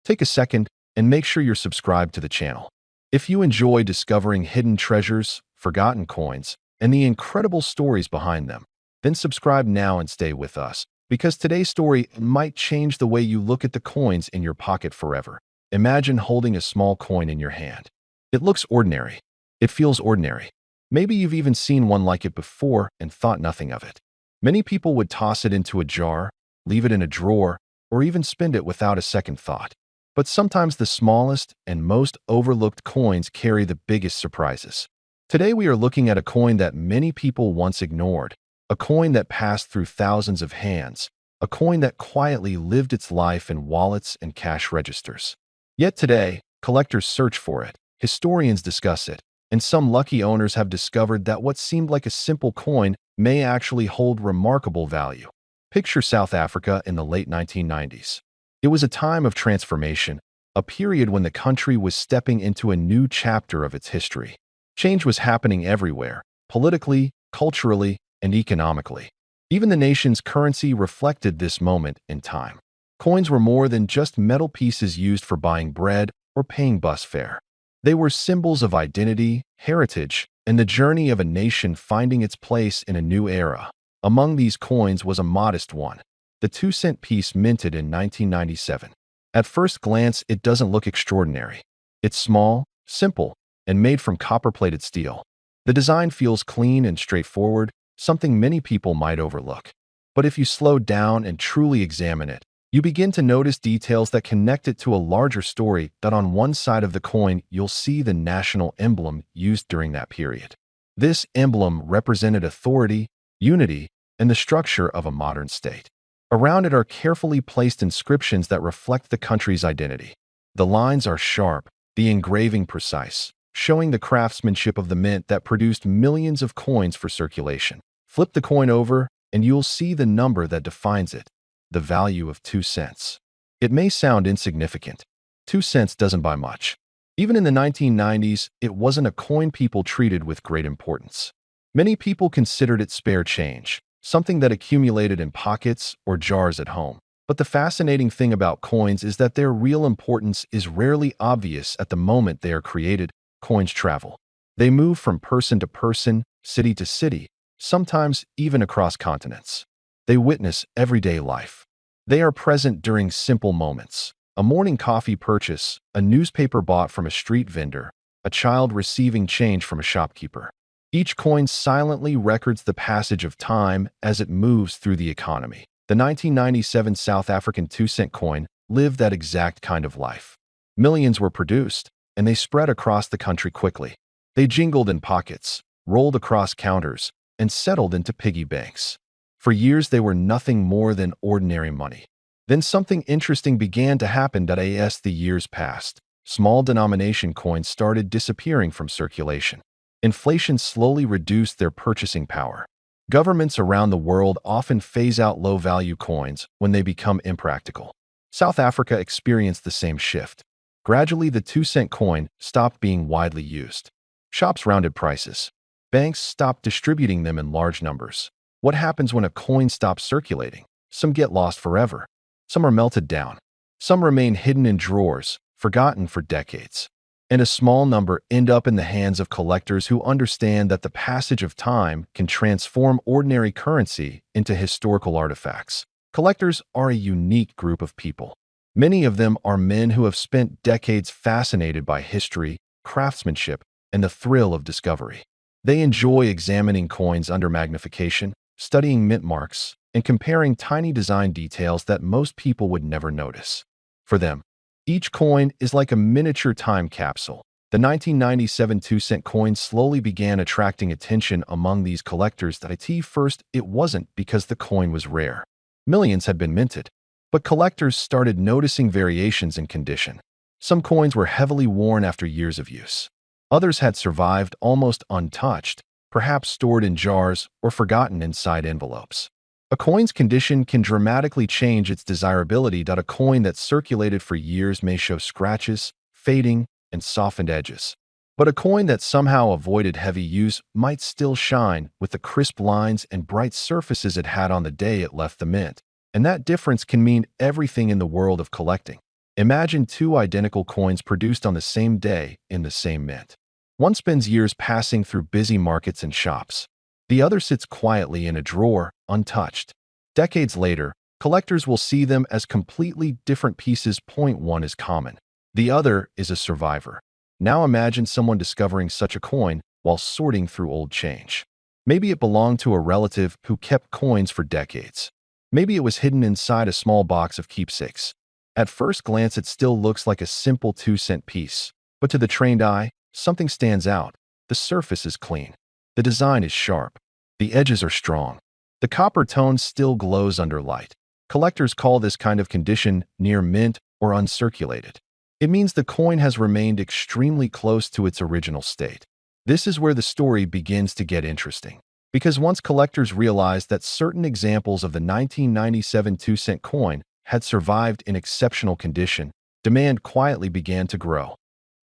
take a second and make sure you're subscribed to the channel. If you enjoy discovering hidden treasures, forgotten coins, and the incredible stories behind them, then subscribe now and stay with us, because today's story might change the way you look at the coins in your pocket forever. Imagine holding a small coin in your hand. It looks ordinary. It feels ordinary. Maybe you've even seen one like it before and thought nothing of it. Many people would toss it into a jar, leave it in a drawer, or even spend it without a second thought. But sometimes the smallest and most overlooked coins carry the biggest surprises. Today we are looking at a coin that many people once ignored, a coin that passed through thousands of hands, a coin that quietly lived its life in wallets and cash registers. Yet today, collectors search for it, historians discuss it, and some lucky owners have discovered that what seemed like a simple coin may actually hold remarkable value. Picture South Africa in the late 1990s. It was a time of transformation, a period when the country was stepping into a new chapter of its history. Change was happening everywhere, politically, culturally, and economically. Even the nation's currency reflected this moment in time. Coins were more than just metal pieces used for buying bread or paying bus fare. They were symbols of identity, heritage, and the journey of a nation finding its place in a new era. Among these coins was a modest one, the 2-cent piece minted in 1997. At first glance, it doesn't look extraordinary. It's small, simple, and made from copper-plated steel. The design feels clean and straightforward, something many people might overlook. But if you slow down and truly examine it, you begin to notice details that connect it to a larger story. That on one side of the coin, you'll see the national emblem used during that period. This emblem represented authority, unity, and the structure of a modern state. Around it are carefully placed inscriptions that reflect the country's identity. The lines are sharp, the engraving precise, showing the craftsmanship of the mint that produced millions of coins for circulation. Flip the coin over, and you'll see the number that defines it, the value of 2 cents. It may sound insignificant. 2 cents doesn't buy much. Even in the 1990s, it wasn't a coin people treated with great importance. Many people considered it spare change, something that accumulated in pockets or jars at home. But the fascinating thing about coins is that their real importance is rarely obvious at the moment they are created. Coins travel. They move from person to person, city to city, sometimes even across continents. They witness everyday life. They are present during simple moments: a morning coffee purchase, a newspaper bought from a street vendor, a child receiving change from a shopkeeper. Each coin silently records the passage of time as it moves through the economy. The 1997 South African 2-cent coin lived that exact kind of life. Millions were produced, and they spread across the country quickly. They jingled in pockets, rolled across counters, and settled into piggy banks. For years, they were nothing more than ordinary money. Then something interesting began to happen. As the years passed, small denomination coins started disappearing from circulation. Inflation slowly reduced their purchasing power. Governments around the world often phase out low-value coins when they become impractical. South Africa experienced the same shift. Gradually, the 2-cent coin stopped being widely used. Shops rounded prices. Banks stopped distributing them in large numbers. What happens when a coin stops circulating? Some get lost forever. Some are melted down. Some remain hidden in drawers, forgotten for decades. And a small number end up in the hands of collectors who understand that the passage of time can transform ordinary currency into historical artifacts. Collectors are a unique group of people. Many of them are men who have spent decades fascinated by history, craftsmanship, and the thrill of discovery. They enjoy examining coins under magnification, studying mint marks, and comparing tiny design details that most people would never notice. For them, each coin is like a miniature time capsule. The 1997 2-cent coin slowly began attracting attention among these collectors. At first, it wasn't because the coin was rare. Millions had been minted. But collectors started noticing variations in condition. Some coins were heavily worn after years of use. Others had survived almost untouched, perhaps stored in jars or forgotten inside envelopes. A coin's condition can dramatically change its desirability. A coin that circulated for years may show scratches, fading, and softened edges. But a coin that somehow avoided heavy use might still shine with the crisp lines and bright surfaces it had on the day it left the mint. And that difference can mean everything in the world of collecting. Imagine two identical coins produced on the same day in the same mint. One spends years passing through busy markets and shops. The other sits quietly in a drawer, untouched. Decades later, collectors will see them as completely different pieces. Point one is common. The other is a survivor. Now imagine someone discovering such a coin while sorting through old change. Maybe it belonged to a relative who kept coins for decades. Maybe it was hidden inside a small box of keepsakes. At first glance, it still looks like a simple 2-cent piece. But to the trained eye, something stands out. The surface is clean. The design is sharp. The edges are strong. The copper tone still glows under light. Collectors call this kind of condition near mint or uncirculated. It means the coin has remained extremely close to its original state. This is where the story begins to get interesting. Because once collectors realized that certain examples of the 1997 2-cent coin had survived in exceptional condition, demand quietly began to grow.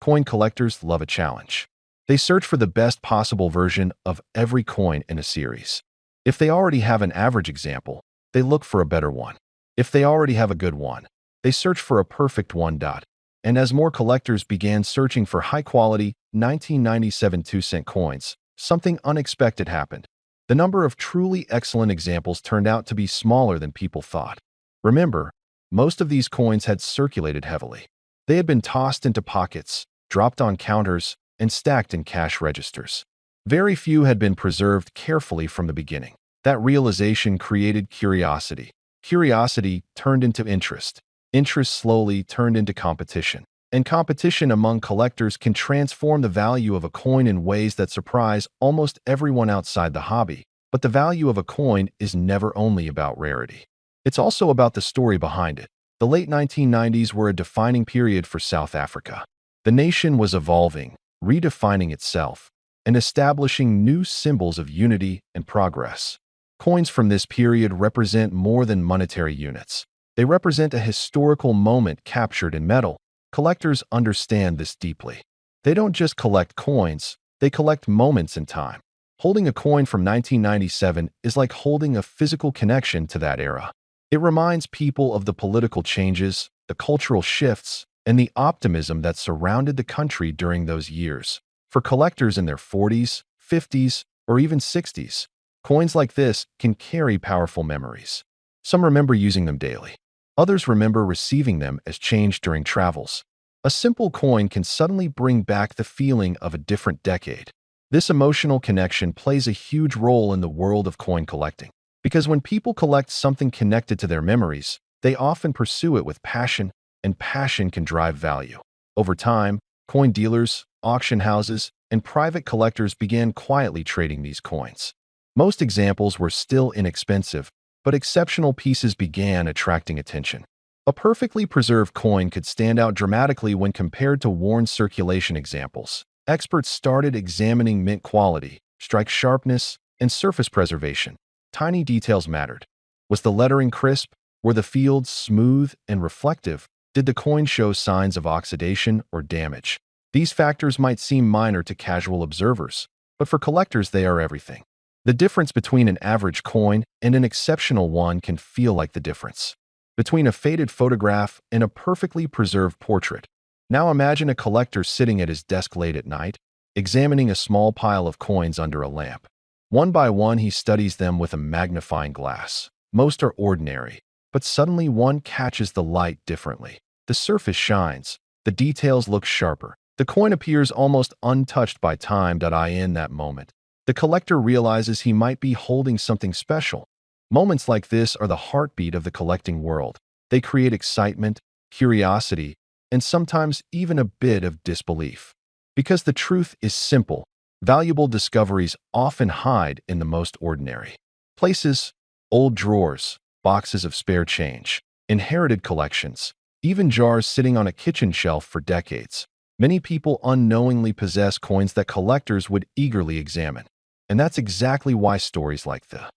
Coin collectors love a challenge. They search for the best possible version of every coin in a series. If they already have an average example, they look for a better one. If they already have a good one, they search for a perfect one. And as more collectors began searching for high-quality 1997 2-cent coins, something unexpected happened. The number of truly excellent examples turned out to be smaller than people thought. Remember, most of these coins had circulated heavily. They had been tossed into pockets, dropped on counters, and stacked in cash registers. Very few had been preserved carefully from the beginning. That realization created curiosity. Curiosity turned into interest. Interest slowly turned into competition. And competition among collectors can transform the value of a coin in ways that surprise almost everyone outside the hobby. But the value of a coin is never only about rarity. It's also about the story behind it. The late 1990s were a defining period for South Africa. The nation was evolving, redefining itself, and establishing new symbols of unity and progress. Coins from this period represent more than monetary units. They represent a historical moment captured in metal. Collectors understand this deeply. They don't just collect coins, they collect moments in time. Holding a coin from 1997 is like holding a physical connection to that era. It reminds people of the political changes, the cultural shifts, and the optimism that surrounded the country during those years. For collectors in their 40s, 50s, or even 60s, coins like this can carry powerful memories. Some remember using them daily. Others remember receiving them as change during travels. A simple coin can suddenly bring back the feeling of a different decade. This emotional connection plays a huge role in the world of coin collecting. Because when people collect something connected to their memories, they often pursue it with passion, and passion can drive value. Over time, coin dealers, auction houses, and private collectors began quietly trading these coins. Most examples were still inexpensive, but exceptional pieces began attracting attention. A perfectly preserved coin could stand out dramatically when compared to worn circulation examples. Experts started examining mint quality, strike sharpness, and surface preservation. Tiny details mattered. Was the lettering crisp? Were the fields smooth and reflective? Did the coin show signs of oxidation or damage? These factors might seem minor to casual observers, but for collectors they are everything. The difference between an average coin and an exceptional one can feel like the difference between a faded photograph and a perfectly preserved portrait. Now imagine a collector sitting at his desk late at night, examining a small pile of coins under a lamp. One by one, he studies them with a magnifying glass. Most are ordinary, but suddenly one catches the light differently. The surface shines. The details look sharper. The coin appears almost untouched by time. In that moment, the collector realizes he might be holding something special. Moments like this are the heartbeat of the collecting world. They create excitement, curiosity, and sometimes even a bit of disbelief. Because the truth is simple, valuable discoveries often hide in the most ordinary places: old drawers, boxes of spare change, inherited collections, even jars sitting on a kitchen shelf for decades. Many people unknowingly possess coins that collectors would eagerly examine. And that's exactly why stories like the